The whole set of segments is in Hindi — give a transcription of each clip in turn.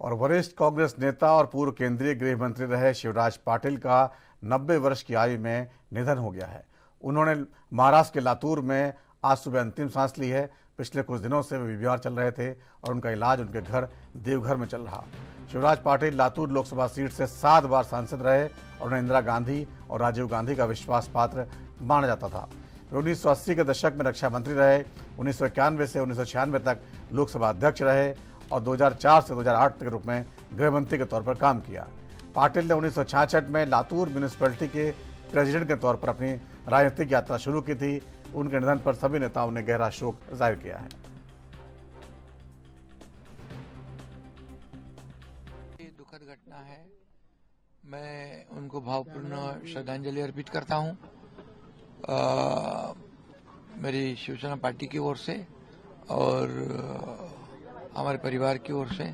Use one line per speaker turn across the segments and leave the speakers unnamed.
और वरिष्ठ कांग्रेस नेता और पूर्व केंद्रीय गृह मंत्री रहे शिवराज पाटिल का 90 वर्ष की आयु में निधन हो गया है। उन्होंने महाराष्ट्र के लातूर में आज सुबह अंतिम सांस ली है। पिछले कुछ दिनों से वे बीमार चल रहे थे और उनका इलाज उनके घर देवघर में चल रहा। शिवराज पाटिल लातूर लोकसभा सीट से 7 बार सांसद रहे और उन्हें इंदिरा गांधी और राजीव गांधी का विश्वास पात्र माना जाता था। वे 1980 के दशक में रक्षा मंत्री रहे। 1991 से 1996 तक लोकसभा अध्यक्ष रहे और 2004 से 2008 के रूप में गृह मंत्री के तौर पर काम किया। पाटिल ने 1966 में लातूर म्यूनिसिपैलिटी के प्रेसिडेंट के तौर पर अपनी राजनीतिक यात्रा शुरू की थी। उनके निधन पर सभी नेताओं ने गहरा शोक जाहिर किया है।
ये दुखद घटना है। मैं उनको भावपूर्ण श्रद्धांजलि अर्पित करता हूं। मेरी शिवसेना पार्टी की ओर से और हमारे परिवार की ओर से।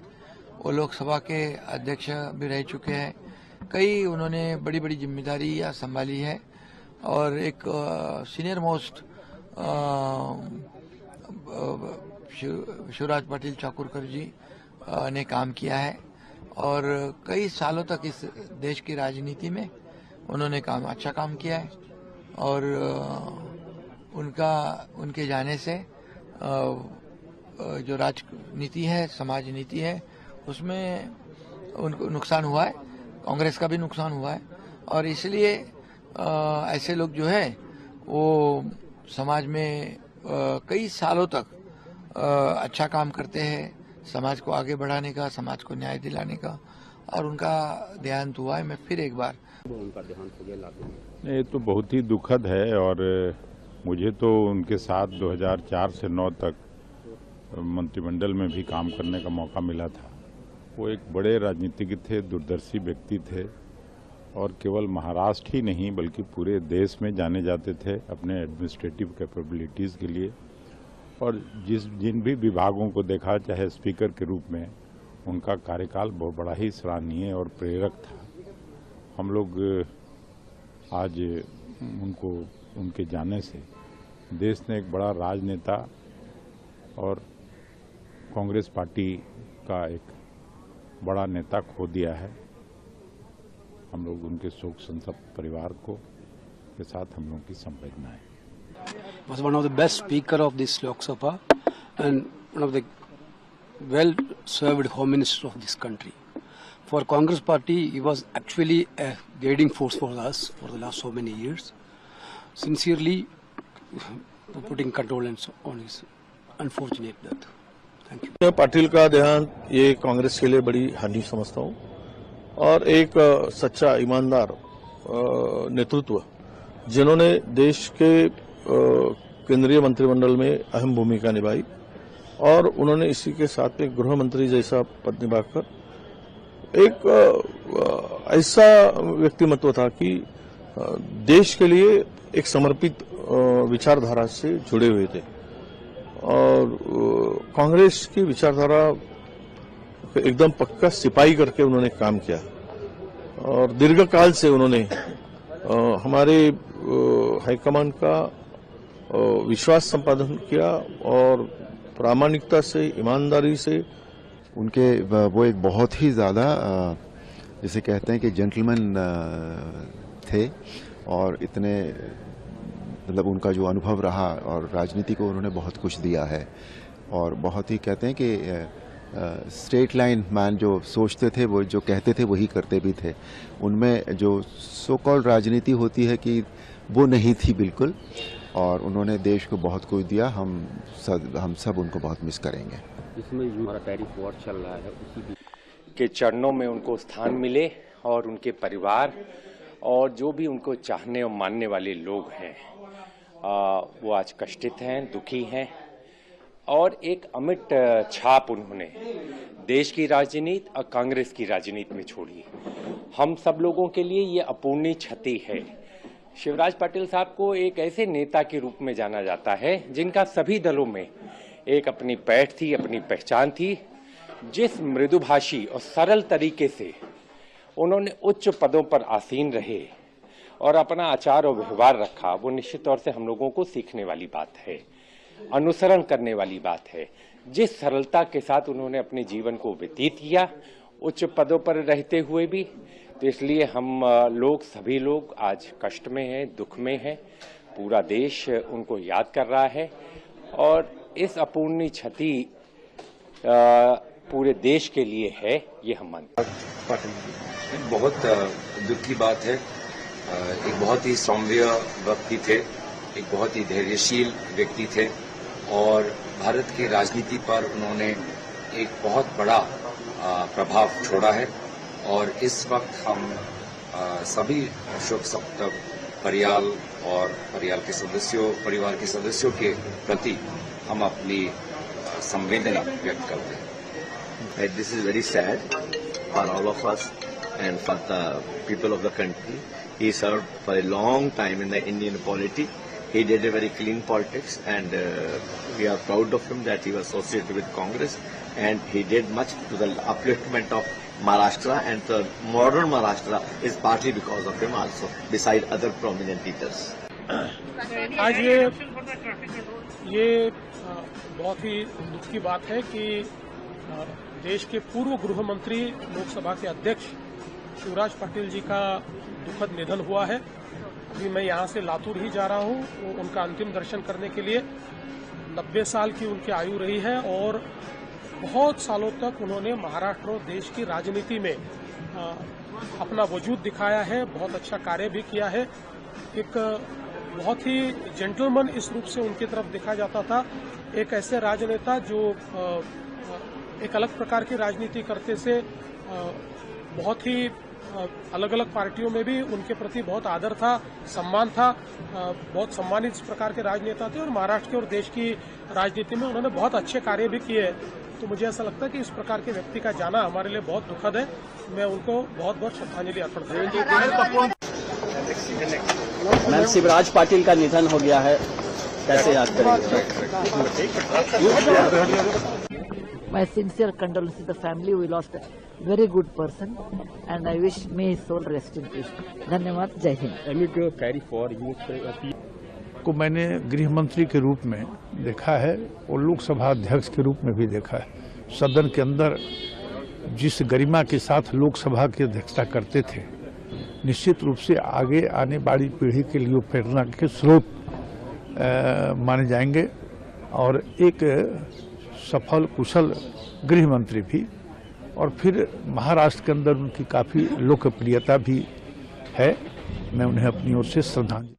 वो लोकसभा के अध्यक्ष भी रह चुके हैं। कई उन्होंने बड़ी बड़ी जिम्मेदारियां संभाली है और एक सीनियर मोस्ट शिवराज पाटिल चाकूरकर जी ने काम किया है और कई सालों तक इस देश की राजनीति में उन्होंने अच्छा काम किया है और उनके जाने से जो राजनीति है, समाज नीति है, उसमें उनको नुकसान हुआ है। कांग्रेस का भी नुकसान हुआ है और इसलिए ऐसे लोग जो है वो समाज में कई सालों तक अच्छा काम करते हैं, समाज को आगे बढ़ाने का, समाज को न्याय दिलाने का, और उनका देहांत हुआ है। मैं फिर एक बार
उनका देहांत हो गया लातूर में।
ये तो बहुत ही दुखद है और मुझे तो उनके साथ 2004 से 9 तक मंत्रिमंडल में भी काम करने का मौका मिला था। वो एक बड़े राजनीतिज्ञ थे, दूरदर्शी व्यक्ति थे और केवल महाराष्ट्र ही नहीं बल्कि पूरे देश में जाने जाते थे अपने एडमिनिस्ट्रेटिव कैपेबिलिटीज़ के लिए। और जिन भी विभागों को देखा, चाहे स्पीकर के रूप में, उनका कार्यकाल बहुत बड़ा ही सराहनीय और प्रेरक था। हम लोग आज उनके जाने से देश ने एक बड़ा राजनेता और कांग्रेस पार्टी का एक बड़ा नेता खो दिया है। हम लोग उनके शोक संतप्त परिवार के साथ हम लोग की संवेदना है।
Was one of the best speaker of this Lok Sabha and one of the well-served home minister of this country. For Congress party, he was actually a guiding force for us for the last so many years. Sincerely putting condolence on his unfortunate death. Thank you.
Patil का देहांत ये कांग्रेस के लिए बड़ी हानि समझता हूँ और एक सच्चा ईमानदार नेतृत्व जिन्होंने देश के केंद्रीय मंत्रिमंडल में अहम भूमिका निभाई और उन्होंने इसी के साथ में गृह मंत्री जैसा पद निभाकर एक ऐसा व्यक्तिमत्व था कि देश के लिए एक समर्पित विचारधारा से जुड़े हुए थे और कांग्रेस की विचारधारा एकदम पक्का सिपाही करके उन्होंने काम किया और दीर्घकाल से उन्होंने हमारे हाईकमान का विश्वास संपादन किया और प्रामाणिकता से, ईमानदारी से।
उनके वो एक बहुत ही ज़्यादा जिसे कहते हैं कि जेंटलमैन थे और इतने मतलब उनका जो अनुभव रहा और राजनीति को उन्होंने बहुत कुछ दिया है और बहुत ही कहते हैं कि स्ट्रेट लाइन मैन जो सोचते थे, वो जो कहते थे वही करते भी थे। उनमें जो सो कॉल्ड राजनीति होती है कि वो नहीं थी बिल्कुल और उन्होंने देश को बहुत कुछ दिया। हम सब उनको बहुत मिस करेंगे।
इसमें हमारा टैरिफ वॉर चल रहा है, उसी
के चरणों में उनको स्थान मिले और उनके परिवार और जो भी उनको चाहने और मानने वाले लोग हैं वो आज कष्टित हैं, दुखी हैं और एक अमिट छाप उन्होंने देश की राजनीति और कांग्रेस की राजनीति में छोड़ी। हम सब लोगों के लिए ये अपूर्णीय क्षति है। शिवराज पाटिल साहब को एक ऐसे नेता के रूप में जाना जाता है जिनका सभी दलों में एक अपनी पैठ थी, अपनी पहचान थी। जिस मृदुभाषी और सरल तरीके से उन्होंने उच्च पदों पर आसीन रहे और अपना आचार और व्यवहार रखा, वो निश्चित तौर से हम लोगों को सीखने वाली बात है, अनुसरण करने वाली बात है। जिस सरलता के साथ उन्होंने अपने जीवन को व्यतीत किया, उच्च पदों पर रहते हुए भी, तो इसलिए हम लोग सभी लोग आज कष्ट में हैं, दुख में हैं। पूरा देश उनको याद कर रहा है और इस अपूर्णीय क्षति पूरे देश के लिए है, ये हम मानते हैं।
बहुत दुख की बात है। एक बहुत ही सौम्य व्यक्ति थे, एक बहुत ही धैर्यशील व्यक्ति थे और भारत की राजनीति पर उन्होंने एक बहुत बड़ा प्रभाव छोड़ा है। और इस वक्त हम सभी शोक संतप्त परिवार और परिवार के सदस्यों के प्रति हम अपनी संवेदना व्यक्त करते हैं।
This is very sad for all of us and for the people of the country. He served for a long time in the Indian polity. He did a very clean politics, and we are proud of him that he was associated with Congress, and he did much to the upliftment of Maharashtra, and the modern Maharashtra is partly because of him also, beside other prominent leaders.
आज ये बहुत ही दुख की बात है कि देश के पूर्व गृह मंत्री, लोकसभा के अध्यक्ष शिवराज पाटिल जी का दुखद निधन हुआ है। अभी मैं यहाँ से लातूर ही जा रहा हूँ उनका अंतिम दर्शन करने के लिए। 90 साल की उनकी आयु रही है और बहुत सालों तक उन्होंने महाराष्ट्र और देश की राजनीति में अपना वजूद दिखाया है, बहुत अच्छा कार्य भी किया है। एक बहुत ही जेंटलमैन इस रूप से उनकी तरफ देखा जाता था, एक ऐसे राजनेता जो एक अलग प्रकार की राजनीति करते से बहुत ही अलग अलग पार्टियों में भी उनके प्रति बहुत आदर था, सम्मान था, बहुत सम्मानित इस प्रकार के राजनेता थे और महाराष्ट्र के और देश की राजनीति में उन्होंने बहुत अच्छे कार्य भी किए। तो मुझे ऐसा लगता है कि इस प्रकार के व्यक्ति का जाना हमारे लिए बहुत दुखद है। मैं उनको बहुत बहुत श्रद्धांजलि अर्पण करता हूं।
मैम, शिवराज पाटिल का निधन हो गया है, कैसे याद करेंगे?
My sincere condolences to the family. We lost a very good person, and I wish may his soul rest in peace. धन्यवाद, जय हिंद।
को मैंने गृह मंत्री के रूप में देखा है और लोकसभा अध्यक्ष के रूप में भी देखा है। सदन के अंदर जिस गरिमा के साथ लोकसभा की अध्यक्षता करते थे, निश्चित रूप से आगे आने वाली पीढ़ी के लिए प्रेरणा के स्रोत माने जाएंगे और एक सफल कुशल गृह मंत्री भी, और फिर महाराष्ट्र के अंदर उनकी काफ़ी लोकप्रियता भी है। मैं उन्हें अपनी ओर से श्रद्धांजलि